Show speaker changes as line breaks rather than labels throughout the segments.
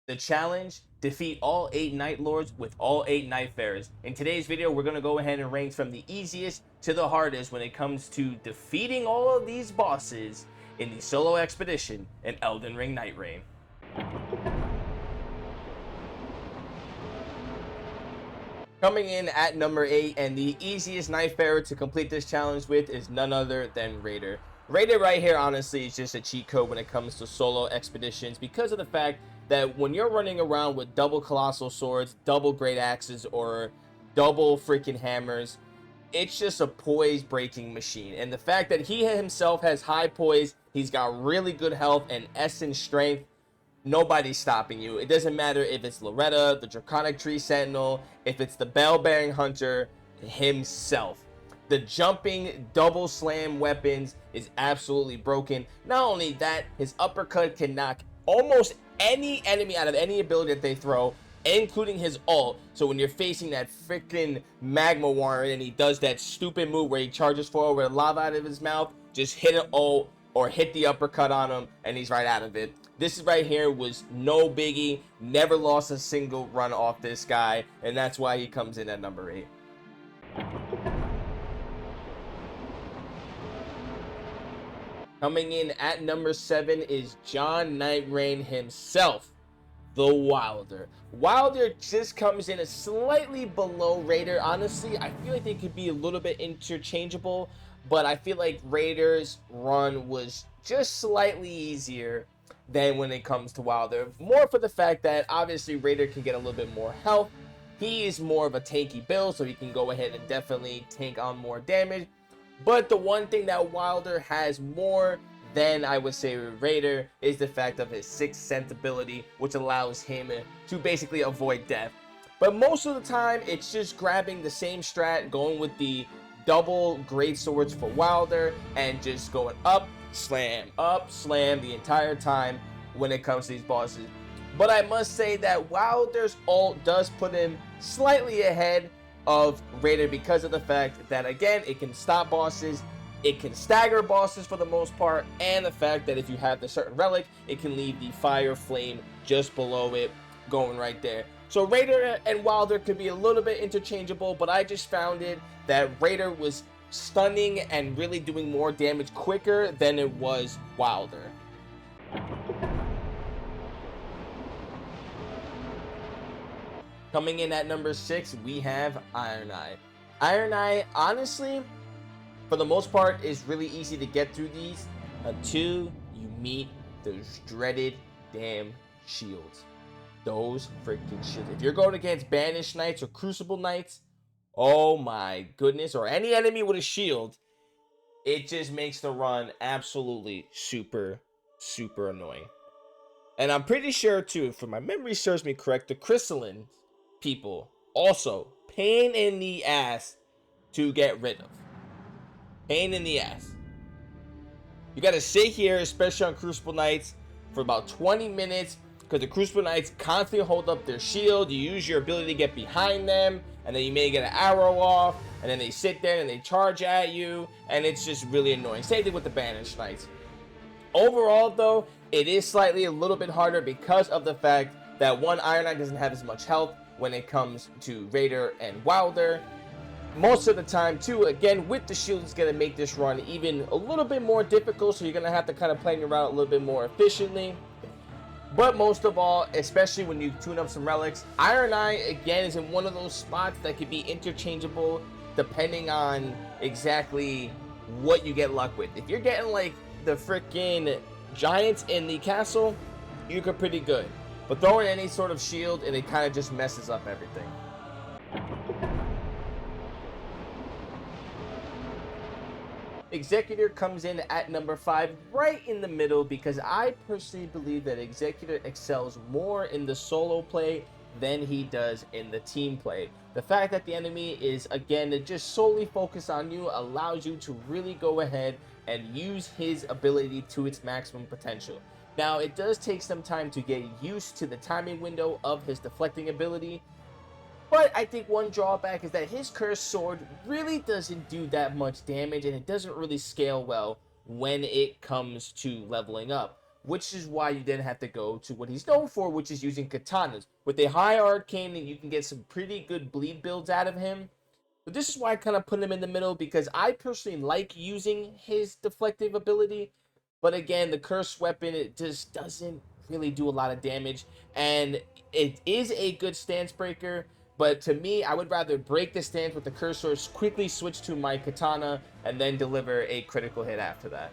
The challenge: defeat all 8 Night Lords with all 8 Nightfarers. In today's video, we're going to go ahead and rank from the easiest to the hardest when it comes to defeating all of these bosses in the solo expedition in Elden Ring Nightreign. Coming in at number 8, and the easiest Nightfarer to complete this challenge with, is none other than Raider. Raider right here, honestly, is just a cheat code when it comes to solo expeditions, because of the fact that when you're running around with double colossal swords, double great axes, or double freaking hammers, it's just a poise breaking machine. And the fact that he himself has high poise, he's got really good health and essence strength, nobody's stopping you. It doesn't matter if it's Loretta, the Draconic Tree Sentinel, if it's the Bell-Bearing Hunter himself. The jumping double slam weapons is absolutely broken. Not only that, his uppercut can knock almost any enemy out of any ability that they throw, including his ult. So when you're facing that freaking magma warrior and he does that stupid move where he charges forward with lava out of his mouth, just hit an ult or hit the uppercut on him and he's right out of it. This right here was no biggie, never lost a single run off this guy, and that's why he comes in at number 8. Coming in at number 7 is John Nightreign himself, the Wilder. Wilder just comes in a slightly below Raider. Honestly, I feel like they could be a little bit interchangeable, but I feel like Raider's run was just slightly easier than when it comes to Wilder. More for the fact that obviously Raider can get a little bit more health. He is more of a tanky build, so he can go ahead and definitely tank on more damage. But the one thing that Wilder has more than I would say Raider is the fact of his Sixth Sense ability, which allows him to basically avoid death. But most of the time, it's just grabbing the same strat, going with the double great swords for Wilder, and just going up, slam the entire time when it comes to these bosses. But I must say that Wilder's ult does put him slightly ahead of Raider because of the fact that, again, it can stop bosses, it can stagger bosses for the most part, and the fact that if you have the certain relic, it can leave the fire flame just below it going right there. So Raider and Wilder could be a little bit interchangeable, but I just found it that Raider was stunning and really doing more damage quicker than it was Wilder. Coming in at number 6, we have Iron Eye. Iron Eye, honestly, for the most part, is really easy to get through these until you meet those dreaded damn shields. Those freaking shields. If you're going against Banished Knights or Crucible Knights, oh my goodness, or any enemy with a shield, it just makes the run absolutely super annoying. And I'm pretty sure too, if my memory serves me correct, the Crystalline people also pain in the ass to get rid of. Pain in the ass. You gotta sit here, especially on Crucible Knights, for about 20 minutes because the Crucible Knights constantly hold up their shield. You use your ability to get behind them, and then you may get an arrow off, and then they sit there and they charge at you, and it's just really annoying. Same thing with the Banished Knights. Overall, though, it is slightly a little bit harder because of the fact that one, Iron Knight doesn't have as much health when it comes to Raider and Wilder. Most of the time, too, again, with the shield, it's going to make this run even a little bit more difficult, so you're going to have to kind of plan your route a little bit more efficiently. But most of all, especially when you tune up some relics, Iron Eye, again, is in one of those spots that could be interchangeable depending on exactly what you get luck with. If you're getting, like, the freaking giants in the castle, you could pretty good. But throw in any sort of shield, and it kind of just messes up everything. Executor comes in at number 5, right in the middle, because I personally believe that Executor excels more in the solo play than he does in the team play. The fact that the enemy is, again, just solely focused on you allows you to really go ahead and use his ability to its maximum potential. Now, it does take some time to get used to the timing window of his deflecting ability, but I think one drawback is that his Cursed Sword really doesn't do that much damage, and it doesn't really scale well when it comes to leveling up. which is why you then have to go to what he's known for, which is using katanas. With a high arcane, you can get some pretty good bleed builds out of him. But this is why I kind of put him in the middle, because I personally like using his deflective ability. But again, the cursed weapon, it just doesn't really do a lot of damage. And it is a good stance breaker. But to me, I would rather break the stance with the cursor, quickly switch to my katana, and then deliver a critical hit after that.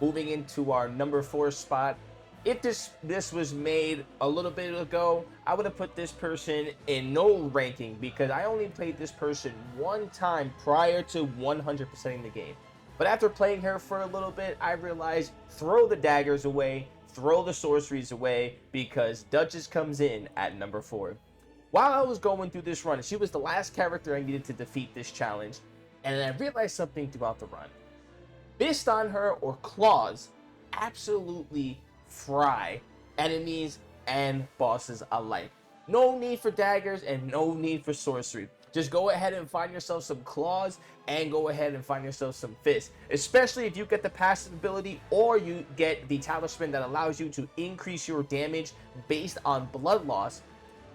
Moving into our number 4 spot. If this was made a little bit ago, I would have put this person in no ranking, because I only played this person one time prior to 100%ing the game. But after playing her for a little bit, I realized throw the daggers away, throw the sorceries away, because Duchess comes in at number 4. While I was going through this run, she was the last character I needed to defeat this challenge, and I realized something throughout the run. Fist on her or claws absolutely fry enemies and bosses alike. No need for daggers and no need for sorcery. Just go ahead and find yourself some claws and go ahead and find yourself some fists. Especially if you get the passive ability or you get the talisman that allows you to increase your damage based on blood loss.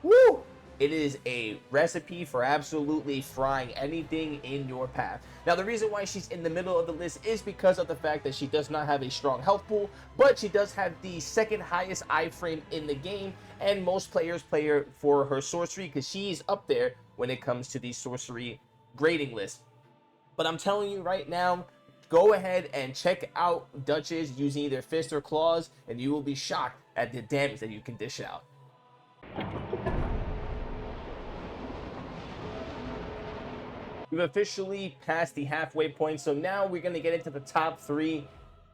Woo! It is a recipe for absolutely frying anything in your path. Now, the reason why she's in the middle of the list is because of the fact that she does not have a strong health pool, but she does have the second highest iframe in the game, and most players play her for her sorcery because she's up there when it comes to the sorcery grading list. But I'm telling you right now, go ahead and check out Duchess using either fist or claws, and you will be shocked at the damage that you can dish out. We've officially passed the halfway point, so now we're going to get into the top 3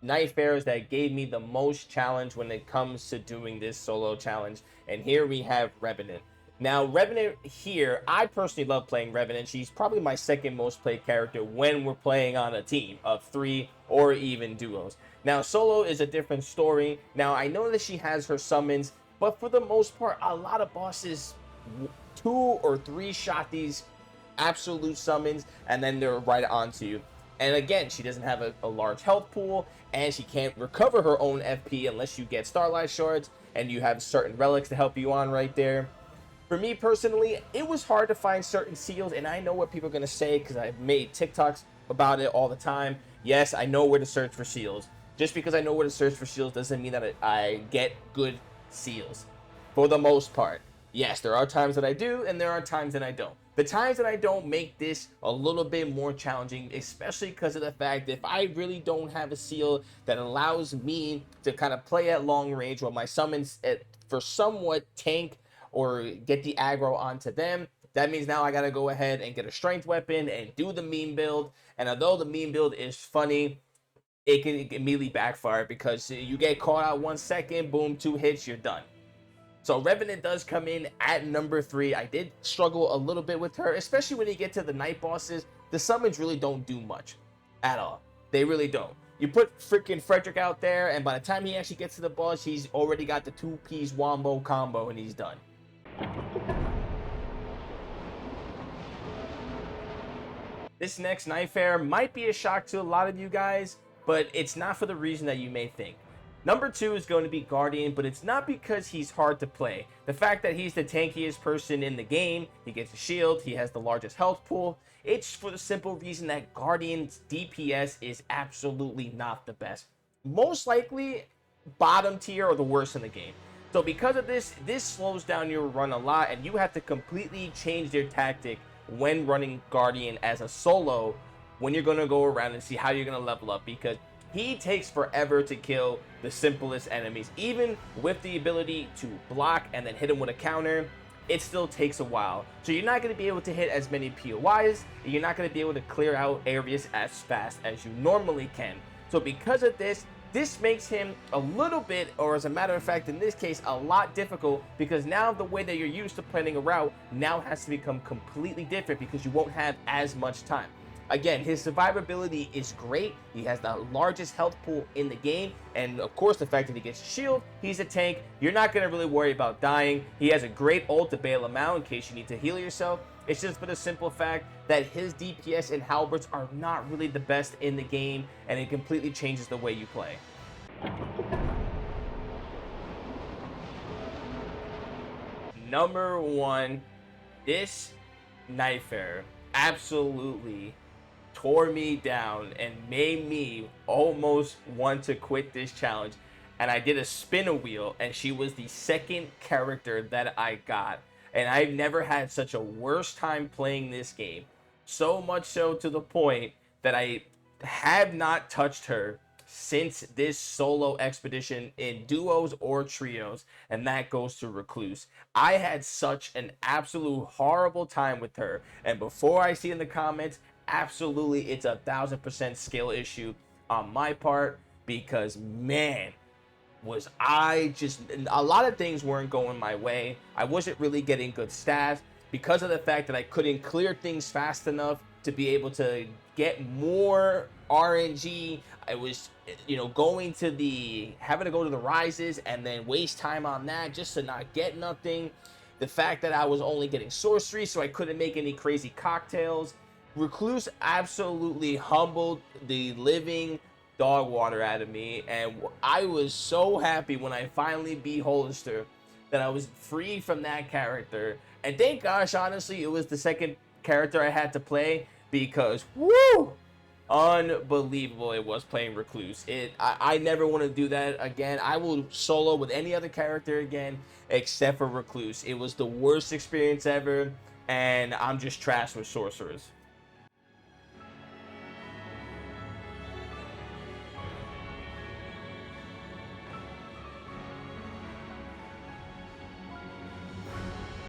Nightfarers that gave me the most challenge when it comes to doing this solo challenge. And here we have Revenant. Now, Revenant here, I personally love playing Revenant. She's probably my second most played character when we're playing on a team of 3 or even duos. Now, solo is a different story. Now, I know that she has her summons, but for the most part, a lot of bosses 2 or 3 shot these absolute summons and then they're right onto you. And again, she doesn't have a large health pool, and she can't recover her own FP unless you get Starlight Shards and you have certain relics to help you on right there. For me personally, it was hard to find certain seals, and I know what people are going to say because I've made TikToks about it all the time. Yes, I know where to search for seals. Just because I know where to search for seals doesn't mean that I get good seals for the most part. Yes, there are times that I do, and there are times that I don't. The times that I don't make this a little bit more challenging, especially because of the fact that if I really don't have a seal that allows me to kind of play at long range while my summons for somewhat tank or get the aggro onto them, that means now I got to go ahead and get a strength weapon and do the meme build. And although the meme build is funny, it can immediately backfire because you get caught out 1 second, boom, 2 hits, you're done. So Revenant does come in at number 3. I did struggle a little bit with her, especially when you get to the night bosses. The summons really don't do much at all. They really don't. You put freaking Frederick out there, and by the time he actually gets to the boss, he's already got the 2-piece wombo combo, and he's done. This next Nightfarer might be a shock to a lot of you guys, but it's not for the reason that you may think. Number 2 is going to be Guardian, but it's not because he's hard to play. The fact that he's the tankiest person in the game, he gets a shield, he has the largest health pool, it's for the simple reason that Guardian's DPS is absolutely not the best. Most likely, bottom tier or the worst in the game. So because of this, this slows down your run a lot, and you have to completely change your tactic when running Guardian as a solo when you're going to go around and see how you're going to level up, because he takes forever to kill the simplest enemies. Even with the ability to block and then hit him with a counter, it still takes a while. So you're not going to be able to hit as many POIs, and you're not going to be able to clear out areas as fast as you normally can. So because of this, this makes him a little bit, or as a matter of fact, in this case, a lot difficult, because now the way that you're used to planning a route now has to become completely different because you won't have as much time. Again, his survivability is great. He has the largest health pool in the game. And of course, the fact that he gets a shield, he's a tank. You're not going to really worry about dying. He has a great ult to bail him out in case you need to heal yourself. It's just for the simple fact that his DPS and halberds are not really the best in the game, and it completely changes the way you play. Number one, this Nightfarer absolutely tore me down and made me almost want to quit this challenge. And I did a spin a wheel, and she was the second character that I got. And I've never had such a worse time playing this game. So much so to the point that I have not touched her since this solo expedition in duos or trios, and that goes to Recluse. I had such an absolute horrible time with her, and before I see in the comments, absolutely it's 1000% skill issue on my part, because man, was I just, a lot of things weren't going my way. I wasn't really getting good stats because of the fact that I couldn't clear things fast enough to be able to get more RNG. I was, going to having to go to the rises and then waste time on that just to not get nothing. The fact that I was only getting sorcery, so I couldn't make any crazy cocktails. Recluse absolutely humbled the living dog water out of me, and I was so happy when I finally beat Hollister that I was free from that character. And thank gosh, honestly, it was the second character I had to play, because woo, unbelievable it was playing Recluse. I never want to do that again. I will solo with any other character again except for Recluse. It was the worst experience ever, and I'm just trash with sorcerers.